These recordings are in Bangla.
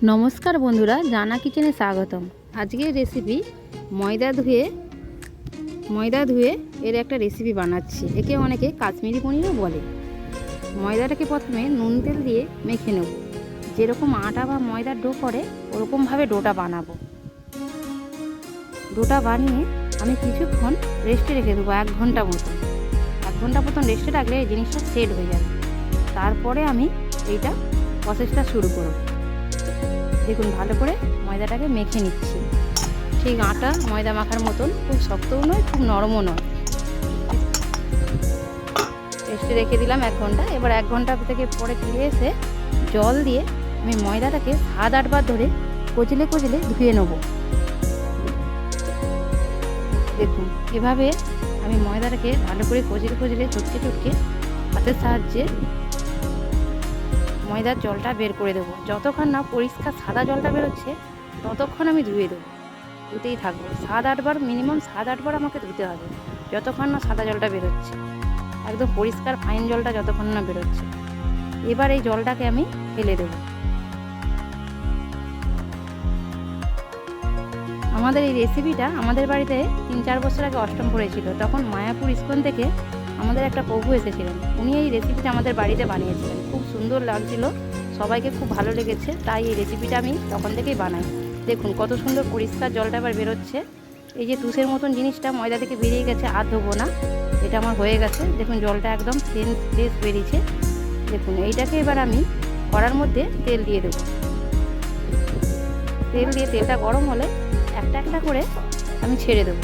নমস্কার বন্ধুরা, জানা কিচেনে স্বাগতম। আজকের রেসিপি ময়দা ধুয়ে এর একটা রেসিপি বানাচ্ছি। একে অনেকে কাশ্মীরি পনিরও বলে। ময়দাটাকে প্রথমে নুন তেল দিয়ে মেখে নেব। যেরকম আটা বা ময়দার ডো করে ওরকমভাবে ডোটা বানাবো। ডোটা বানিয়ে আমি কিছুক্ষণ রেস্টে রেখে দেবো, 1 ঘন্টা মতন। 1 ঘন্টা মতন রেস্টে রাখলে এই জিনিসটা সেট হয়ে যাবে। তারপরে আমি এইটা প্রসেসটা শুরু করব। দেখুন, ভালো করে ময়দাটাকে মেখে নিচ্ছি। ঠিক আটা ময়দা মাখার মতন, খুব শক্তও নয় খুব নরমও নয়। রেস্টে রেখে দিলাম 1 ঘন্টা। এবার 1 ঘন্টা থেকে পরে ফিরে এসে জল দিয়ে আমি ময়দাটাকে 7-8 বার ধরে কচলে কচলে ধুয়ে নেব। দেখুন, এভাবে আমি ময়দাটাকে ভালো করে কচলে কচলে চটকে চটকে হাতের সাহায্যে ময়দার জলটা বের করে দেবো। যতক্ষণ না পরিষ্কার সাদা জলটা বেরোচ্ছে ততক্ষণ আমি ধুয়ে দেবো, ধুতেই থাকবো। 7-8 বার, মিনিমাম 7-8 বার আমাকে ধুতে হবে, যতক্ষণ না সাদা জলটা বেরোচ্ছে। একদম পরিষ্কার ফাইন জলটা যতক্ষণ না বেরোচ্ছে। এবার এই জলটাকে আমি ফেলে দেবো। আমাদের এই রেসিপিটা আমাদের বাড়িতে 3-4 বছর আগে অষ্টম পড়েছিল। তখন মায়াপুর ইস্কন থেকে আমাদের একটা প্রভু এসেছিলেন। উনি এই রেসিপিটা আমাদের বাড়িতে বানিয়েছিলেন। খুব সুন্দর লাগছিল, সবাইকে খুব ভালো লেগেছে। তাই এই রেসিপিটা আমি তখন থেকেই বানাই। দেখুন কত সুন্দর পরিষ্কার জলটা এবার বেরোচ্ছে। এই যে তুষের মতন জিনিসটা ময়দা থেকে বেরিয়ে গেছে, আর ধোবো না, এটা আমার হয়ে গেছে। দেখুন জলটা একদম ফ্রেশ বেরিয়েছে। দেখুন এইটাকে এবার আমি কড়ার মধ্যে তেল দিয়ে দেবো। তেল দিয়ে তেলটা গরম হলে একটা একটা করে আমি ছেড়ে দেবো।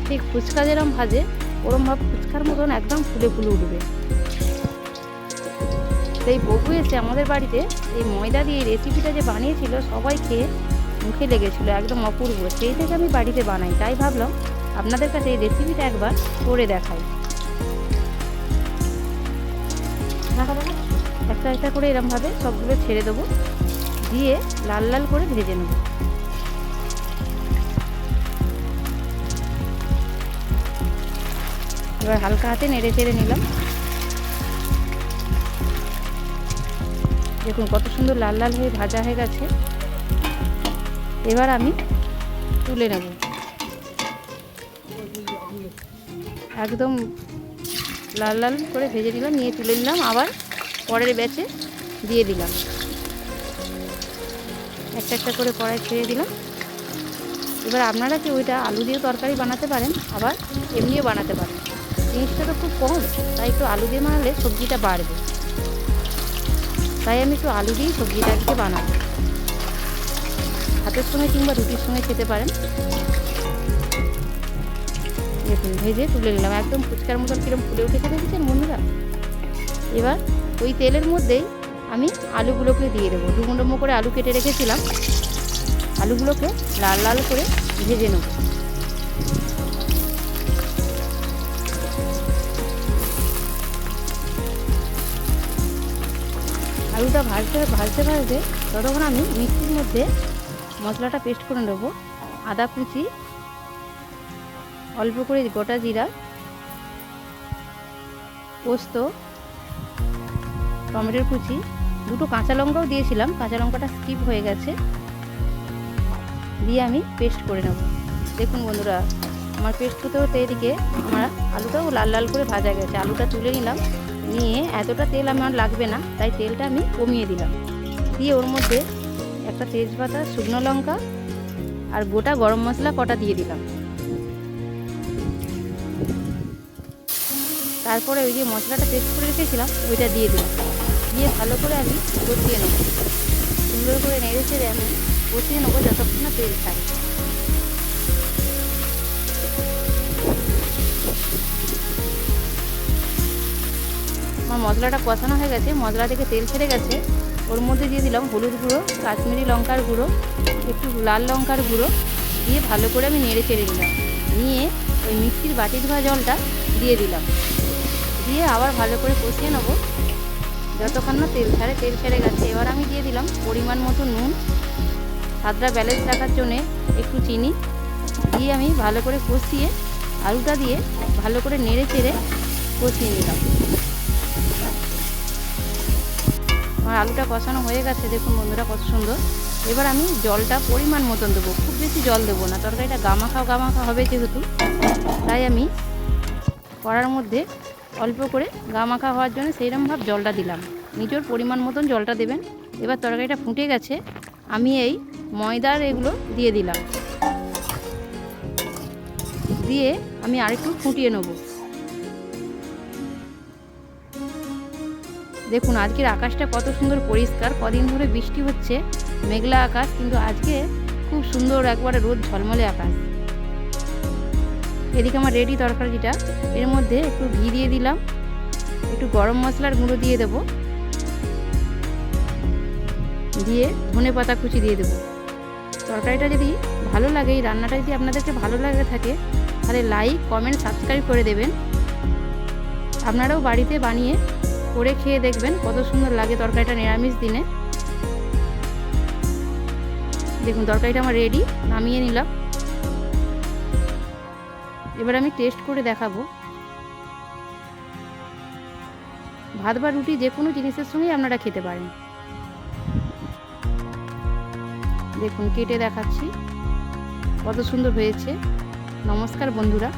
ঠিক ফুচকা যেরকম ভাজে ওরমভাবে ফুচকার মতন একদম ফুলে ফুলে উঠবে। সেই প্রভু এসে আমাদের বাড়িতে এই ময়দা দিয়ে রেসিপিটা যে বানিয়েছিল, সবাই খেয়ে মুখে লেগেছিলো, একদম অপূর্ব। সেই থেকে আমি বাড়িতে বানাই। তাই ভাবলাম আপনাদের কাছে এই রেসিপিটা একবার করে দেখাই। একটা একটা করে এরমভাবে সবগুলো ছেড়ে দেবো, দিয়ে লাল লাল করে ভেজে নেব। এবার হালকা হাতে নেড়ে চেড়ে নিলাম। দেখুন কত সুন্দর লাল লাল হয়ে ভাজা হয়ে গেছে। এবার আমি তুলে নেব। একদম লাল লাল করে ভেজে নিলাম, নিয়ে তুলে নিলাম। আবার পরের ব্যাচে দিয়ে দিলাম। একটা একটা করে কড়াই ছেড়ে দিলাম। এবার আপনারা কি ওইটা আলু দিয়ে তরকারি বানাতে পারেন, আবার এমনিও বানাতে পারেন। জিনিসটা তো খুব কম, তাই একটু আলু দিয়ে বানালে সবজিটা বাড়বে। তাই আমি একটু আলু দিয়েই সবজিটা আজকে বানাবো। ভাতের সঙ্গে কিংবা রুটির সঙ্গে খেতে পারেন। দেখুন ভেজে তুলে নিলাম। একদম ফুচকার মতন কিরম ফুলে উঠেছে দেখেছেন বন্ধুরা। এবার ওই তেলের মধ্যেই আমি আলুগুলোকে দিয়ে দেবো। ডুমো ডুমো করে আলু কেটে রেখেছিলাম, আলুগুলোকে লাল লাল করে ভেজে নেব। আলুটা ভাজতে ভাজতে ভাজতে ততক্ষণ আমি মিক্সির মধ্যে মশলাটা পেস্ট করে নেব। আদা কুচি, অল্প করে গোটা জিরা, পোস্ত, টমেটোর কুচি, 2টো কাঁচা লঙ্কাও দিয়েছিলাম, কাঁচা লঙ্কাটা স্কিপ হয়ে গেছে, দিয়ে আমি পেস্ট করে নেব। দেখুন বন্ধুরা, আমার পেস্ট হতে হতে এদিকে আমার আলুটাও লাল লাল করে ভাজা গেছে। আলুটা তুলে নিলাম, নিয়ে এতটা তেল আমার লাগবে না, তাই তেলটা আমি কমিয়ে দিলাম। দিয়ে ওর মধ্যে একটা তেজপাতা, শুকনো লঙ্কা আর গোটা গরম মশলা কটা দিয়ে দিলাম। তারপরে ওই যে মশলাটা পেস্ট করে রেখেছিলাম ওইটা দিয়ে দিলাম। দিয়ে ভালো করে আমি কষিয়ে নেব। সুন্দর করে নেড়ে চেড়ে আমি কষিয়ে নেবো যতক্ষণ না তেল ছাড়ে। আমার মশলাটা কষানো হয়ে গেছে, মশলা থেকে তেল ছেড়ে গেছে। ওর মধ্যে দিয়ে দিলাম হলুদ গুঁড়ো, কাশ্মীরি লঙ্কার গুঁড়ো, একটু লাল লঙ্কার গুঁড়ো, দিয়ে ভালো করে আমি নেড়ে চেড়ে নিলাম। নিয়ে ওই মিক্সির বাটি ধোয়া জলটা দিয়ে দিলাম। দিয়ে আবার ভালো করে কষিয়ে নেবো যতক্ষণ না তেল ছাড়ে। তেল ছেড়ে গেছে। এবার আমি দিয়ে দিলাম পরিমাণ মতো নুন, স্বাদটা ব্যালেন্স রাখার জন্যে একটু চিনি, দিয়ে আমি ভালো করে কষিয়ে আলুটা দিয়ে ভালো করে নেড়ে চেড়ে কষিয়ে নিলাম। আমার আলুটা কষানো হয়ে গেছে, দেখুন বন্ধুরা কত সুন্দর। এবার আমি জলটা পরিমাণ মতন দেবো, খুব বেশি জল দেবো না, তরকারিটা গামাখা গামাখা হবে যেহেতু, তাই আমি কড়ার মধ্যে অল্প করে গামাখা হওয়ার জন্য সেইরকমভাবে জলটা দিলাম। নিজের পরিমাণ মতন জলটা দেবেন। এবার তরকারিটা ফুটে গেছে, আমি এই ময়দার এগুলো দিয়ে দিলাম, দিয়ে আমি আরেকটু ফুটিয়ে নেব। দেখুন আজকের আকাশটা কত সুন্দর পরিষ্কার, কদিন ধরে বৃষ্টি হচ্ছে, মেঘলা আকাশ, কিন্তু আজকে খুব সুন্দর একবারে রোদ ঝলমলে আকাশ। এদিকে আমার রেডি তরকারিটা। এর মধ্যে একটু ঘি দিয়ে দিলাম, একটু গরম মশলার গুঁড়ো দিয়ে দেব, দিয়ে ধনেপাতা কুচি দিয়ে দেবো। তরকারিটা যদি ভালো লাগে, এই রান্নাটা যদি আপনাদেরকে ভালো লাগে থাকে, তাহলে লাইক কমেন্ট সাবস্ক্রাইব করে দেবেন। আপনারাও বাড়িতে বানিয়ে করে খেয়ে দেখবেন কত সুন্দর লাগে তরকারিটা নিরামিষ দিনে। দেখুন তরকারিটা আমার রেডি, নামিয়ে নিলাম। এবার আমি টেস্ট করে দেখাবো। ভাত বা রুটি যে কোনো জিনিসের সঙ্গেই আপনারা খেতে পারেন। দেখুন কেটে দেখাচ্ছি, কত সুন্দর হয়েছে। নমস্কার বন্ধুরা।